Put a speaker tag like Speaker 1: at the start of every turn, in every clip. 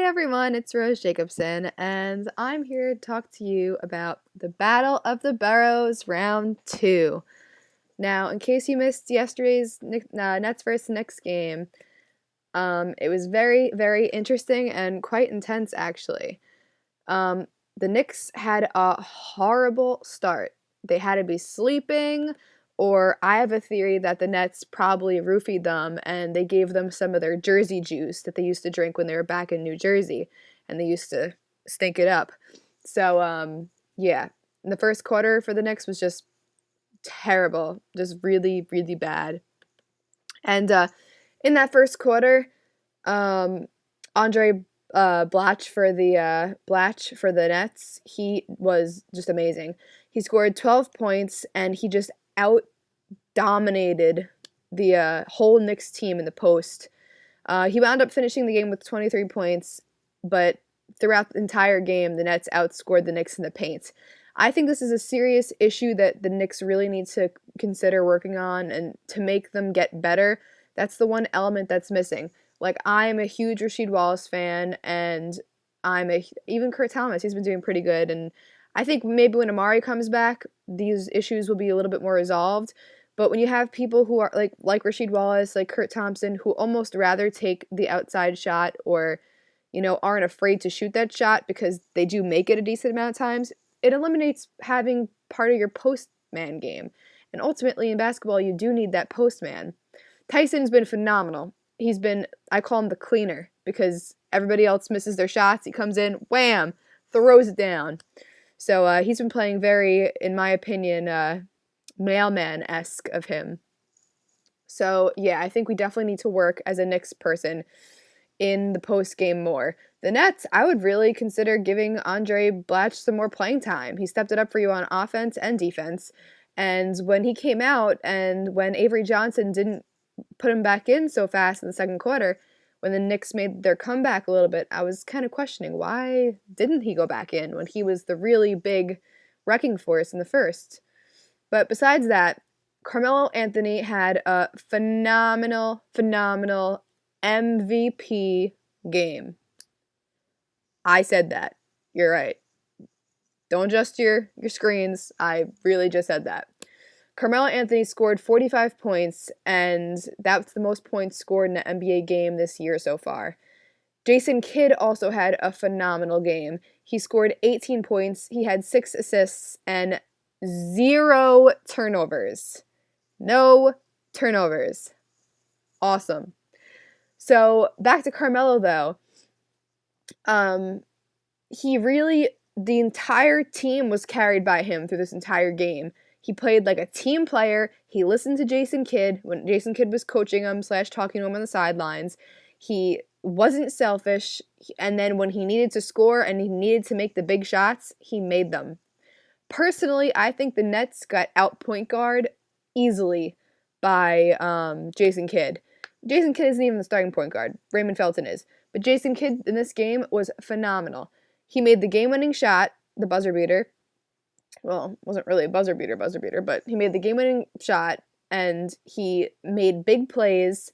Speaker 1: everyone, it's Rose Jacobson, and I'm here to talk to you about the Battle of the Boroughs Round 2. Now, in case you missed yesterday's Nets versus Knicks game, it was very, very interesting and quite intense, actually. The Knicks had a horrible start. They had to be sleeping, or I have a theory that the Nets probably roofied them and they gave them some of their Jersey juice that they used to drink when they were back in New Jersey, and they used to stink it up. So, yeah, the first quarter for the Knicks was just terrible, just really, really bad. And in that first quarter, Andre Blatch for the Nets, he was just amazing. He scored 12 points and he just out dominated the whole Knicks team in the post. He wound up finishing the game with 23 points, but throughout the entire game, the Nets outscored the Knicks in the paint. I think this is a serious issue that the Knicks really need to consider working on and to make them get better. That's the one element that's missing. Like, I'm a huge Rasheed Wallace fan, and even Kurt Thomas, he's been doing pretty good, and I think maybe when Amari comes back, these issues will be a little bit more resolved. But when you have people who are like Rasheed Wallace, like Kurt Thompson, who almost rather take the outside shot or, aren't afraid to shoot that shot because they do make it a decent amount of times, it eliminates having part of your post man game. And ultimately in basketball, you do need that post man. Tyson's been phenomenal. I call him the cleaner because everybody else misses their shots. He comes in, wham, throws it down. So he's been playing very, in my opinion, mailman-esque of him. So, yeah, I think we definitely need to work as a Knicks person in the post-game more. The Nets, I would really consider giving Andre Blatch some more playing time. He stepped it up for you on offense and defense. And when he came out and when Avery Johnson didn't put him back in so fast in the second quarter, when the Knicks made their comeback a little bit, I was kind of questioning why didn't he go back in when he was the really big wrecking force in the first. But besides that, Carmelo Anthony had a phenomenal MVP game. I said that. You're right. Don't adjust your screens. I really just said that. Carmelo Anthony scored 45 points, and that's the most points scored in an NBA game this year so far. Jason Kidd also had a phenomenal game. He scored 18 points, he had 6 assists, and 0 turnovers. No turnovers. Awesome. So, back to Carmelo, though. The entire team was carried by him through this entire game. He played like a team player. He listened to Jason Kidd when Jason Kidd was coaching him / talking to him on the sidelines. He wasn't selfish. And then when he needed to score and he needed to make the big shots, he made them. Personally, I think the Nets got out point guard easily by Jason Kidd. Jason Kidd isn't even the starting point guard. Raymond Felton is. But Jason Kidd in this game was phenomenal. He made the game-winning shot, the buzzer beater. Well, it wasn't really a buzzer beater, but he made the game-winning shot, and he made big plays.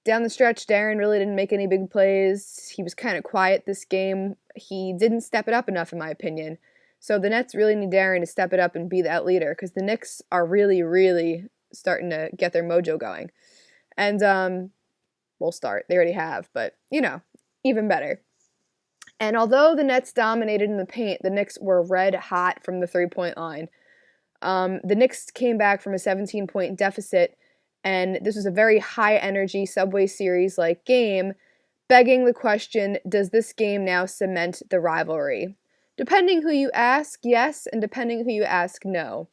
Speaker 1: Down the stretch, Darren really didn't make any big plays. He was kind of quiet this game. He didn't step it up enough, in my opinion. So the Nets really need Darren to step it up and be that leader, because the Knicks are really, really starting to get their mojo going. And, we'll start. They already have, but, even better. And although the Nets dominated in the paint, the Knicks were red hot from the three-point line. The Knicks came back from a 17-point deficit, and this was a very high-energy Subway Series-like game, begging the question, does this game now cement the rivalry? Depending who you ask, yes, and depending who you ask, no.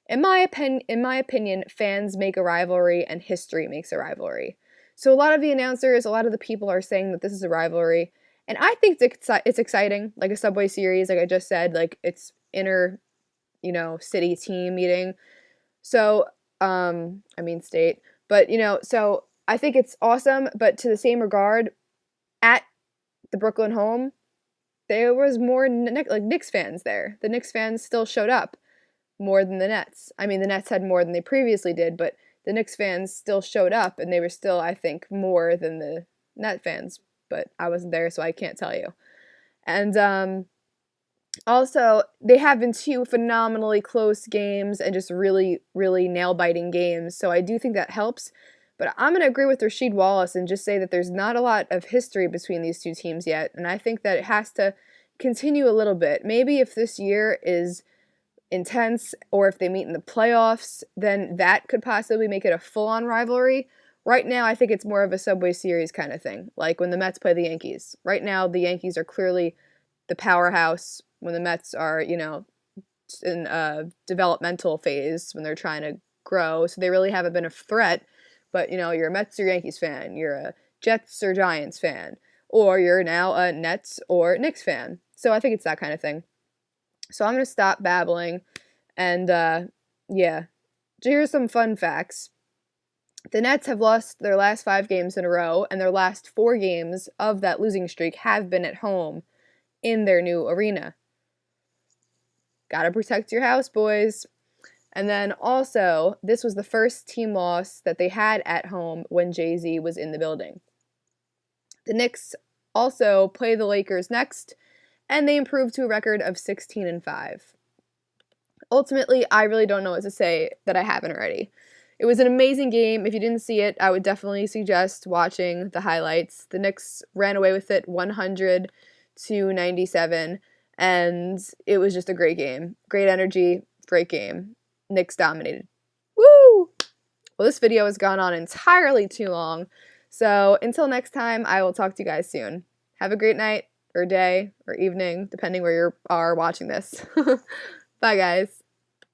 Speaker 1: In my opinion, fans make a rivalry, and history makes a rivalry. So a lot of the announcers, a lot of the people are saying that this is a rivalry. And I think it's exciting, like a Subway Series, like I just said, like it's inner, city team meeting. So, state. But, so I think it's awesome. But to the same regard, at the Brooklyn home, there was more Knicks fans there. The Knicks fans still showed up more than the Nets. I mean, the Nets had more than they previously did, but the Knicks fans still showed up, and they were still, I think, more than the Net fans but I wasn't there, so I can't tell you. And also, they have been two phenomenally close games and just really, really nail-biting games, so I do think that helps. But I'm going to agree with Rasheed Wallace and just say that there's not a lot of history between these two teams yet, and I think that it has to continue a little bit. Maybe if this year is intense or if they meet in the playoffs, then that could possibly make it a full-on rivalry. Right now, I think it's more of a Subway Series kind of thing, like when the Mets play the Yankees. Right now, the Yankees are clearly the powerhouse when the Mets are, in a developmental phase when they're trying to grow. So they really haven't been a threat. But, you're a Mets or Yankees fan. You're a Jets or Giants fan. Or you're now a Nets or Knicks fan. So I think it's that kind of thing. So I'm going to stop babbling. And, yeah. Here's some fun facts. The Nets have lost their last 5 games in a row, and their last 4 games of that losing streak have been at home in their new arena. Gotta protect your house, boys. And then also, this was the first team loss that they had at home when Jay-Z was in the building. The Knicks also play the Lakers next, and they improved to a record of 16-5. Ultimately, I really don't know what to say that I haven't already. It was an amazing game. If you didn't see it, I would definitely suggest watching the highlights. The Knicks ran away with it 100-97, and it was just a great game. Great energy, great game. Knicks dominated. Woo! Well, this video has gone on entirely too long, so until next time, I will talk to you guys soon. Have a great night, or day, or evening, depending where you are watching this. Bye, guys.